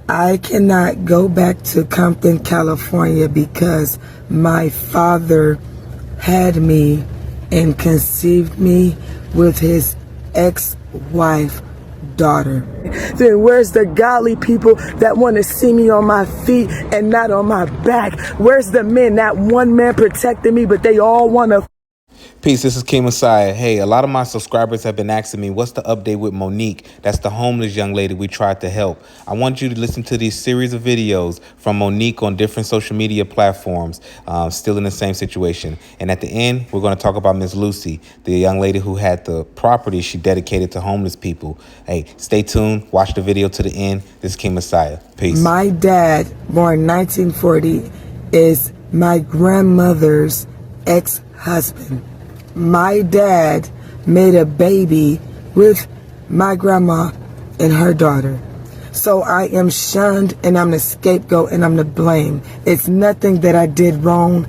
I cannot go back to Compton, California because my father had me and conceived me with his ex-wife daughter. Then where's the godly people that want to see me on my feet and not on my back? Where's the men? Not one man protecting me, but they all want to. Peace, this is King Messiah. Hey, a lot of my subscribers have been asking me, what's the update with Monique? That's the homeless young lady we tried to help. I want you to listen to these series of videos from Monique on different social media platforms, still in the same situation. And at the end, we're going to talk about Miss Lucy, the young lady who had the property she dedicated to homeless people. Hey, stay tuned. Watch the video to the end. This is King Messiah. Peace. My dad, born 1940, is my grandmother's ex-husband. My dad made a baby with my grandma and her daughter. So I am shunned and I'm the scapegoat and I'm the blame. It's nothing that I did wrong.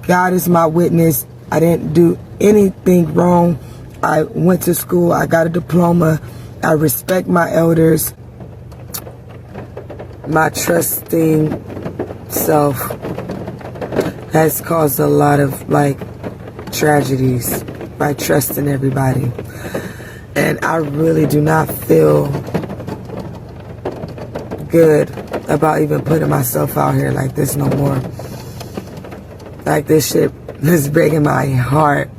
God is my witness. I didn't do anything wrong. I went to school. I got a diploma. I respect my elders. My trusting self has caused a lot of tragedies by trusting everybody, and I really do not feel good about even putting myself out here like this no more. Like, this shit is breaking my heart.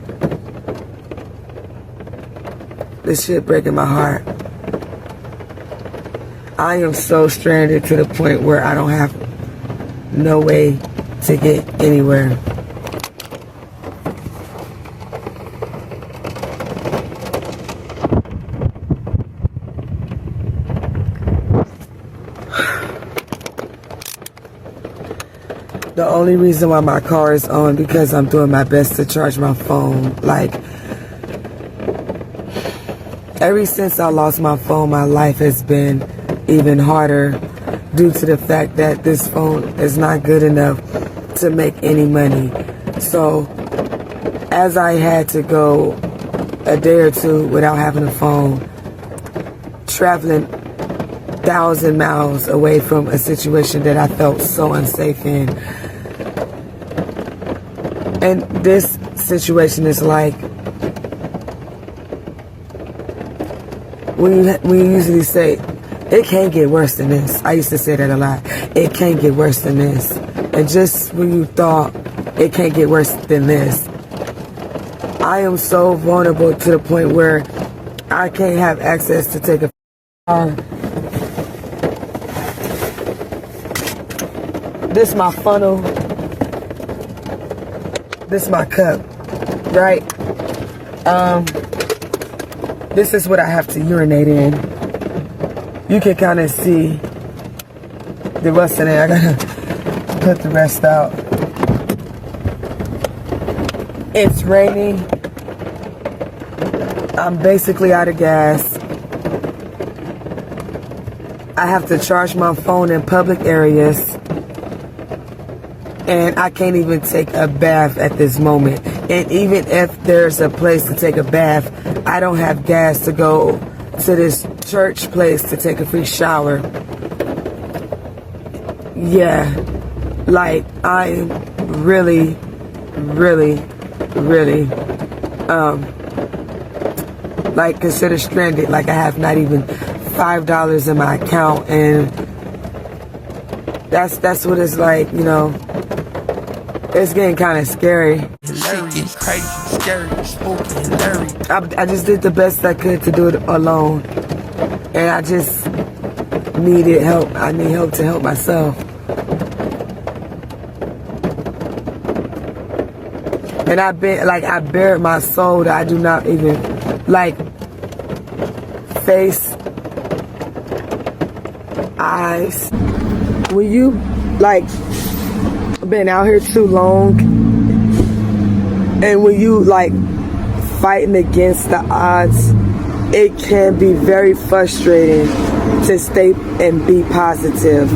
This shit breaking my heart. I am so stranded to the point where I don't have no way to get anywhere. The only reason why my car is on because I'm doing my best to charge my phone. Ever since I lost my phone, my life has been even harder due to the fact that this phone is not good enough to make any money. So as I had to go a day or two without having a phone, traveling 1,000 miles away from a situation that I felt so unsafe in. And this situation is like, we usually say, it can't get worse than this. I used to say that a lot. It can't get worse than this. And just when you thought it can't get worse than this, I am so vulnerable to the point where I can't have access to take a car. This my funnel. This my cup, right? This is what I have to urinate in. You can kind of see the rest in there. I gotta put the rest out. It's raining. I'm basically out of gas. I have to charge my phone in public areas. And I can't even take a bath at this moment. And even if there's a place to take a bath, I don't have gas to go to this church place to take a free shower. Yeah, I'm really considered stranded. I have not even $5 in my account, and that's what it's like, It's getting kind of scary. Hilarious, crazy, scary, spooky, hilarious. I just did the best I could to do it alone. And I just needed help. I need help to help myself. And I buried my soul that I do not even, face, eyes. When you, been out here too long, and when you fighting against the odds, it can be very frustrating to stay and be positive.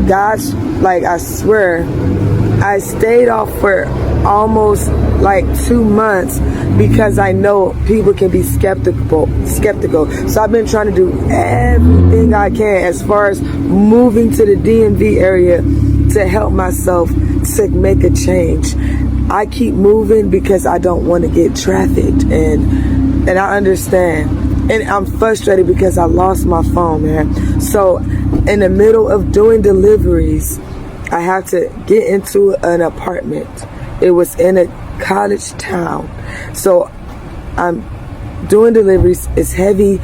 Gosh, I swear, I stayed off for almost like 2 months because I know people can be skeptical. So I've been trying to do everything I can as far as moving to the DMV area to help myself to make a change. I keep moving because I don't want to get trafficked, and I understand. And I'm frustrated because I lost my phone, man. So in the middle of doing deliveries, I have to get into an apartment. It was in a college town. So I'm doing deliveries. It's heavy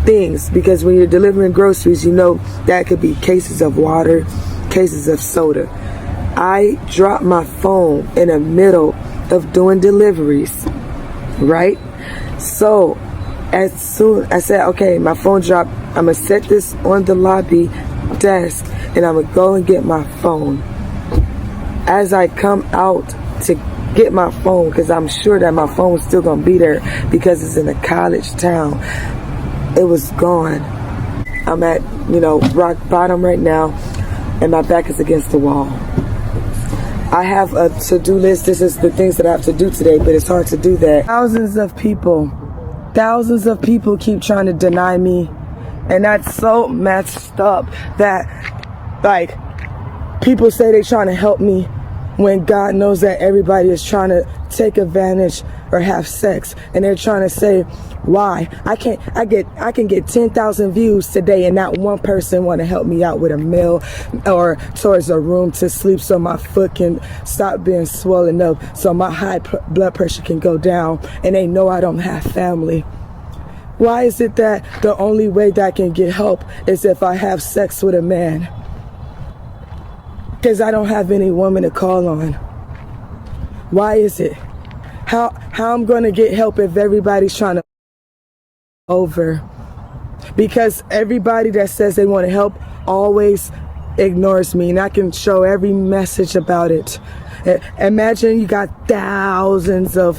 things because when you're delivering groceries, you know that could be cases of water, cases of soda. I dropped my phone in the middle of doing deliveries, right? So as soon I said, okay, my phone dropped, I'm gonna set this on the lobby desk and I'm gonna go and get my phone. As I come out to get my phone, because I'm sure that my phone was still gonna be there because it's in a college town, it was gone. I'm at, rock bottom right now and my back is against the wall. I have a to-do list. This is the things that I have to do today, but it's hard to do that. Thousands of people keep trying to deny me. And that's so messed up that, like, people say they're trying to help me when God knows that everybody is trying to take advantage or have sex. And they're trying to say, why? I can get 10,000 views today and not one person want to help me out with a meal or towards a room to sleep so my foot can stop being swollen up, so my high blood pressure can go down, and they know I don't have family. Why is it that the only way that I can get help is if I have sex with a man? Because I don't have any woman to call on. Why is it? How I'm going to get help if everybody's trying to over? Because everybody that says they want to help always ignores me, and I can show every message about it. Imagine you got thousands of,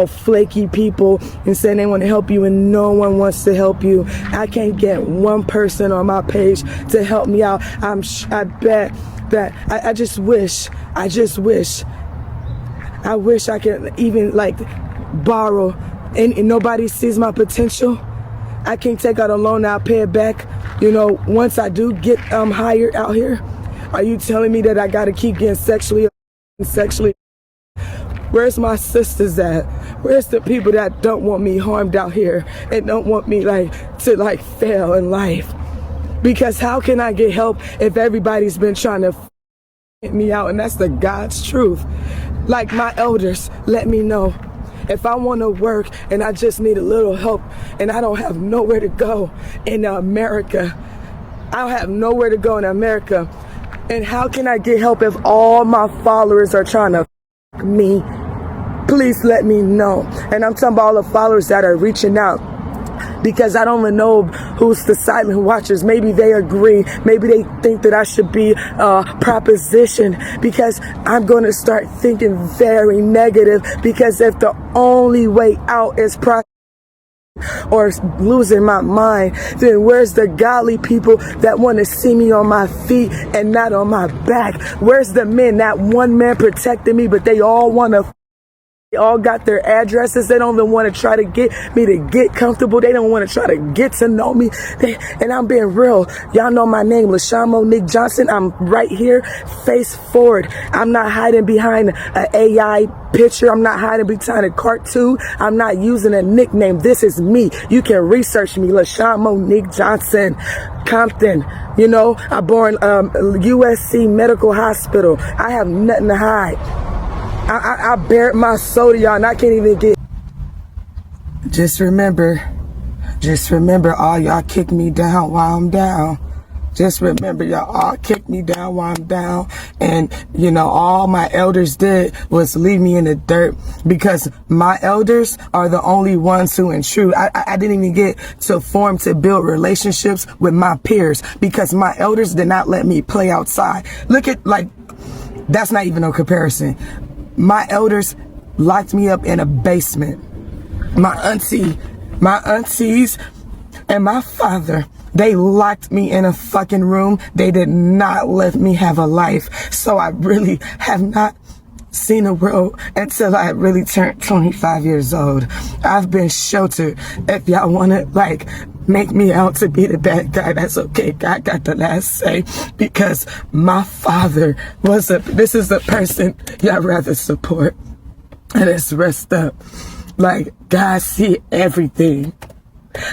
flaky people and saying they want to help you and no one wants to help you. I can't get one person on my page to help me out. I bet that I just wish I could even borrow and nobody sees my potential. I can't take out a loan, I'll pay it back, once I do get hired out here. Are you telling me that I gotta keep getting sexually? Where's my sisters at? Where's the people that don't want me harmed out here and don't want me to fail in life? Because how can I get help if everybody's been trying to get me out? And that's the God's truth. Like my elders, let me know. If I want to work and I just need a little help and I don't have nowhere to go in America, I have nowhere to go in America. And how can I get help if all my followers are trying to f me? Please let me know. And I'm talking about all the followers that are reaching out. Because I don't even know who's the silent watchers. Maybe they agree. Maybe they think that I should be propositioned. Because I'm going to start thinking very negative. Because if the only way out is or losing my mind, then where's the godly people that want to see me on my feet and not on my back? Where's the men? That one man protecting me, but they all want to. They all got their addresses. They don't even want to try to get me to get comfortable. They don't want to try to get to know me. And I'm being real. Y'all know my name, Monique Johnson. I'm right here, face forward. I'm not hiding behind an AI picture. I'm not hiding behind a cartoon. I'm not using a nickname. This is me. You can research me, Monique Johnson, Compton. I born USC Medical Hospital. I have nothing to hide. I bared my soul to y'all and I can't even get. Just remember, all y'all kick me down while I'm down. Just remember, y'all all kicked me down while I'm down. And, all my elders did was leave me in the dirt because my elders are the only ones who intrude. I didn't even get to build relationships with my peers because my elders did not let me play outside. Look at, that's not even a comparison. My elders locked me up in a basement. My aunties and my father, they locked me in a fucking room. They did not let me have a life. So I really have not seen the world until I really turned 25 years old. I've been sheltered. If y'all want to, like, make me out to be the bad guy, that's okay. God got the last say, because my father was this is the person y'all rather support. And it's messed up. Like, God see everything.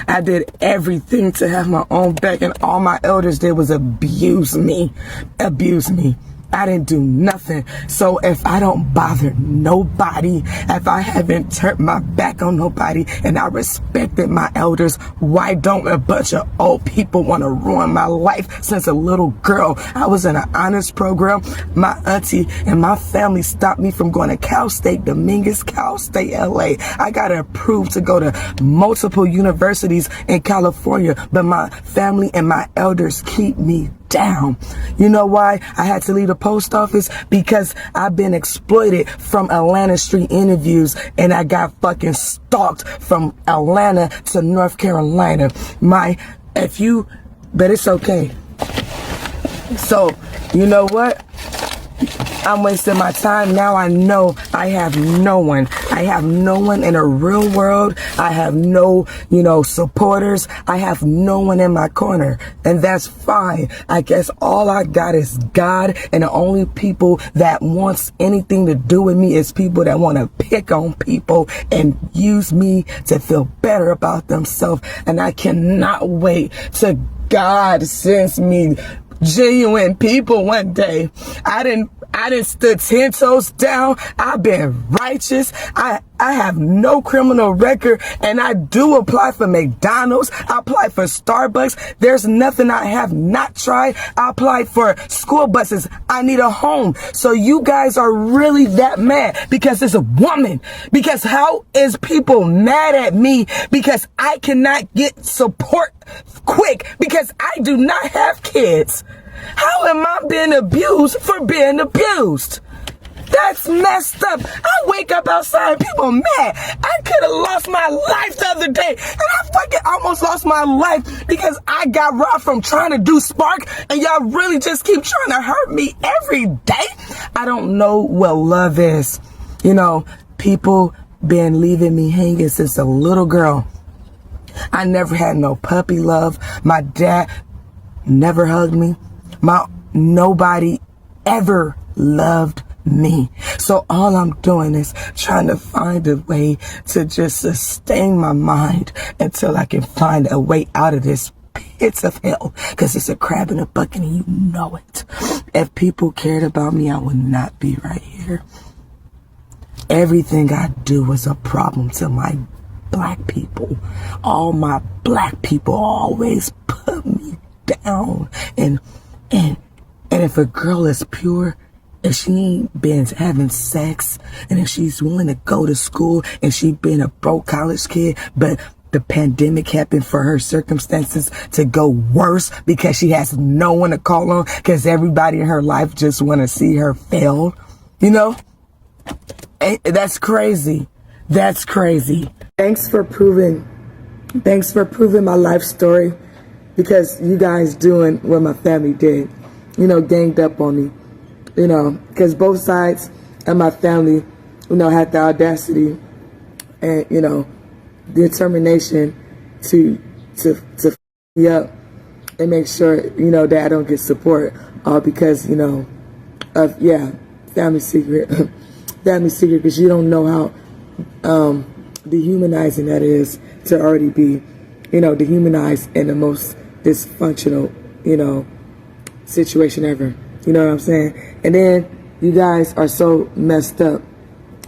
I did everything to have my own back, and all my elders did was abuse me. Abuse me. I didn't do nothing. So if I don't bother nobody, if I haven't turned my back on nobody, and I respected my elders, why don't a bunch of old people want to ruin my life? Since a little girl, I was in an honors program. My auntie and my family stopped me from going to Cal State Dominguez, Cal State LA. I got approved to go to multiple universities in California, but my family and my elders keep me down. You know why I had to leave the post office? Because I've been exploited from Atlanta street interviews, and I got fucking stalked from Atlanta to North Carolina. But it's okay. So, you know what? I'm wasting my time. Now I know I have no one. I have no one in the real world. I have no, supporters. I have no one in my corner. And that's fine. I guess all I got is God, and the only people that wants anything to do with me is people that want to pick on people and use me to feel better about themselves. And I cannot wait till God sends me genuine people one day. I didn't stood 10 toes down. I've been righteous. I have no criminal record, and I do apply for McDonald's. I apply for Starbucks. There's nothing I have not tried. I applied for school buses. I need a home. So you guys are really that mad because it's a woman. Because how is people mad at me because I cannot get support quick because I do not have kids? How am I being abused for being abused? That's messed up. I wake up outside, people mad. I could have lost my life the other day, and I fucking almost lost my life because I got robbed from trying to do Spark, and y'all really just keep trying to hurt me every day. I don't know what love is. People been leaving me hanging since a little girl. I never had no puppy love. My dad never hugged me. Nobody ever loved me. So all I'm doing is trying to find a way to just sustain my mind until I can find a way out of this pits of hell, because it's a crab in a bucket and you know it. If people cared about me, I would not be right here. Everything I do is a problem to my black people. All my black people always put me down. And if a girl is pure, if she ain't been having sex, and if she's willing to go to school, and she been a broke college kid, but the pandemic happened for her circumstances to go worse because she has no one to call on because everybody in her life just want to see her fail, that's crazy. That's crazy. Thanks for proving my life story, because you guys doing what my family did, ganged up on me, because both sides of my family, had the audacity and, determination to f me up and make sure, that I don't get support, all because, of, family secret, because you don't know how, dehumanizing that is to already be, dehumanized in the most dysfunctional, situation ever. You know what I'm saying? And then you guys are so messed up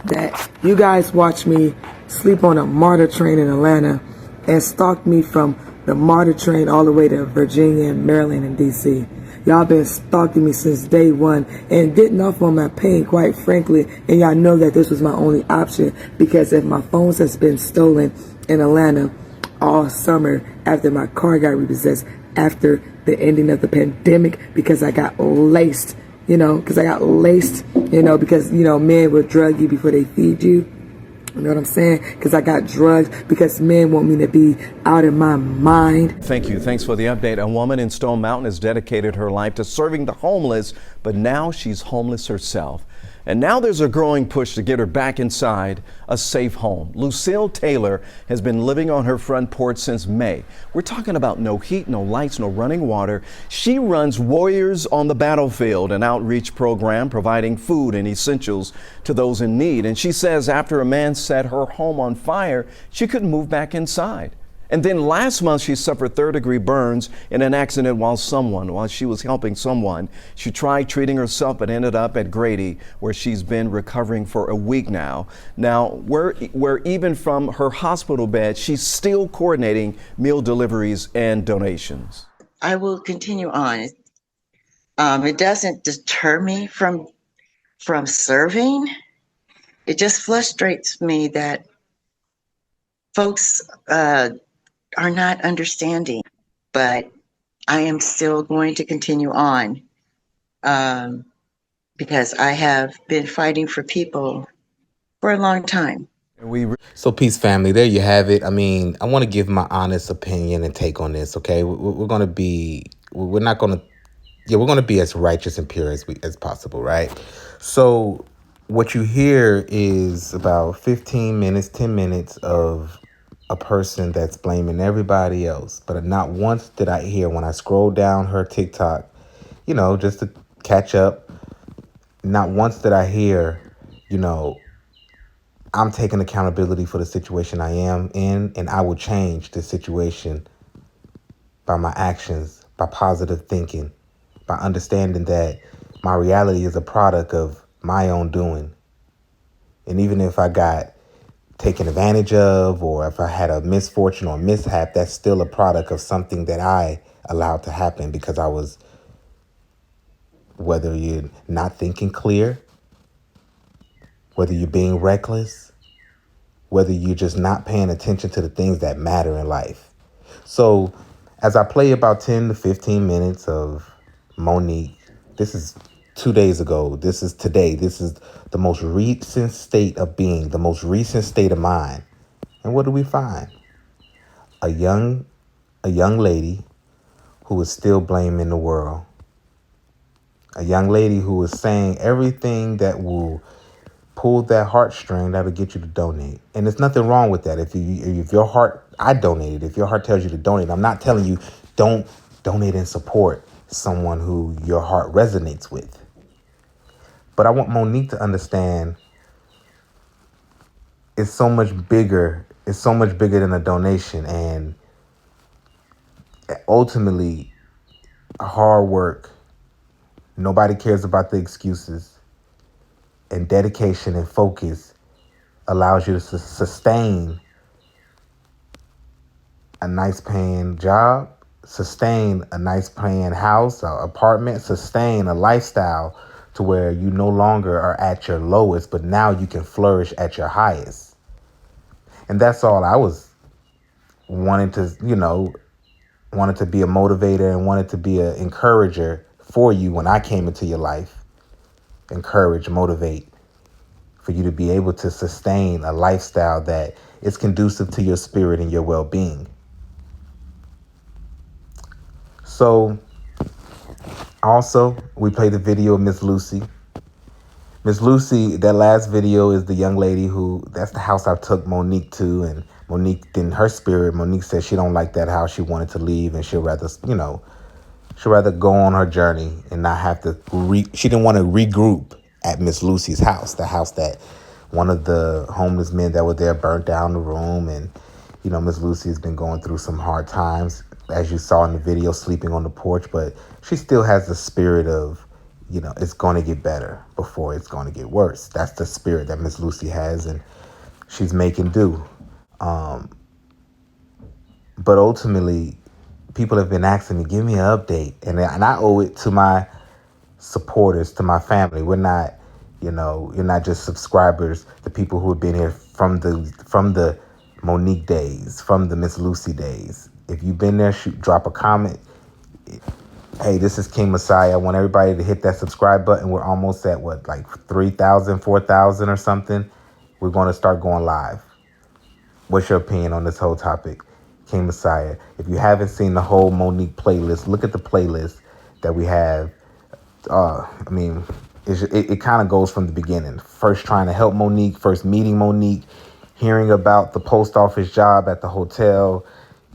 that you guys watch me sleep on a MARTA train in Atlanta and stalk me from the MARTA train all the way to Virginia and Maryland and DC. Y'all been stalking me since day one and getting off on my pain, quite frankly. And y'all know that this was my only option, because if my phones has been stolen in Atlanta all summer after my car got repossessed, after the ending of the pandemic, because I got laced, because men will drug you before they feed you. You know what I'm saying? Because I got drugs, because men want me to be out of my mind. Thank you. Thanks for the update. A woman in Stone Mountain has dedicated her life to serving the homeless, but now she's homeless herself. And now there's a growing push to get her back inside a safe home. Lucille Taylor has been living on her front porch since May. We're talking about no heat, no lights, no running water. She runs Warriors on the Battlefield, an outreach program providing food and essentials to those in need. And she says after a man set her home on fire, she couldn't move back inside. And then last month, she suffered third-degree burns in an accident while she was helping someone. She tried treating herself, but ended up at Grady, where she's been recovering for a week now. Now, where even from her hospital bed, she's still coordinating meal deliveries and donations. I will continue on. It doesn't deter me from serving. It just frustrates me that folks are not understanding, but I am still going to continue on because I have been fighting for people for a long time. So peace family, there you have it. I mean, I want to give my honest opinion and take on this, okay? We're going to be, we're not going to, yeah, we're going to be as righteous and pure as possible, right? So what you hear is about 15 minutes, 10 minutes of a person that's blaming everybody else. But not once did I hear when I scrolled down her TikTok, just to catch up, not once did I hear, I'm taking accountability for the situation I am in, and I will change the situation by my actions, by positive thinking, by understanding that my reality is a product of my own doing. And even if I got taken advantage of, or if I had a misfortune or mishap, that's still a product of something that I allowed to happen because I was, whether you're not thinking clear, whether you're being reckless, whether you're just not paying attention to the things that matter in life. So as I play about 10 to 15 minutes of Monique, this is 2 days ago, this is today, this is the most recent state of being, the most recent state of mind. And what do we find? A young lady who is still blaming the world. A young lady who is saying everything that will pull that heartstring that'll get you to donate. And there's nothing wrong with that. If your heart, I donated. If your heart tells you to donate, I'm not telling you don't donate and support someone who your heart resonates with. But I want Monique to understand it's so much bigger. It's so much bigger than a donation. And ultimately, hard work, nobody cares about the excuses, and dedication and focus allows you to sustain a nice paying job, sustain a nice paying house, or apartment, sustain a lifestyle to where you no longer are at your lowest, but now you can flourish at your highest. And that's all I was wanted to be a motivator and wanted to be an encourager for you when I came into your life. Encourage, motivate, for you to be able to sustain a lifestyle that is conducive to your spirit and your well-being. So also, we played the video of Miss Lucy. Miss Lucy, that last video is the young lady that's the house I took Monique to, and Monique, in her spirit, Monique said she don't like that house. She wanted to leave, and she'd rather go on her journey and not have to she didn't want to regroup at Miss Lucy's house, the house that one of the homeless men that were there burnt down the room. And, Miss Lucy has been going through some hard times, as you saw in the video, sleeping on the porch, but she still has the spirit of, it's going to get better before it's going to get worse. That's the spirit that Miss Lucy has, and she's making do. But ultimately, people have been asking me, give me an update. And I owe it to my supporters, to my family. We're not, you're not just subscribers, the people who have been here from the Monique days, from the Miss Lucy days. If you've been there, drop a comment. Hey, this is King Messiah. I want everybody to hit that subscribe button. We're almost at 3,000, 4,000 or something. We're going to start going live. What's your opinion on this whole topic? King Messiah. If you haven't seen the whole Monique playlist, look at the playlist that we have. it kind of goes from the beginning. First trying to help Monique, first meeting Monique, hearing about the post office job at the hotel,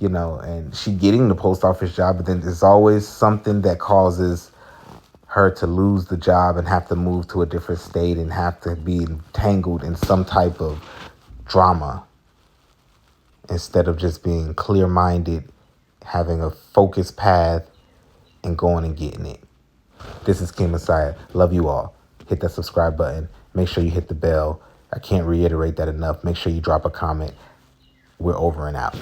and she getting the post office job, but then there's always something that causes her to lose the job and have to move to a different state and have to be entangled in some type of drama instead of just being clear-minded, having a focused path and going and getting it. This is King Messiah. Love you all. Hit that subscribe button. Make sure you hit the bell. I can't reiterate that enough. Make sure you drop a comment. We're over and out.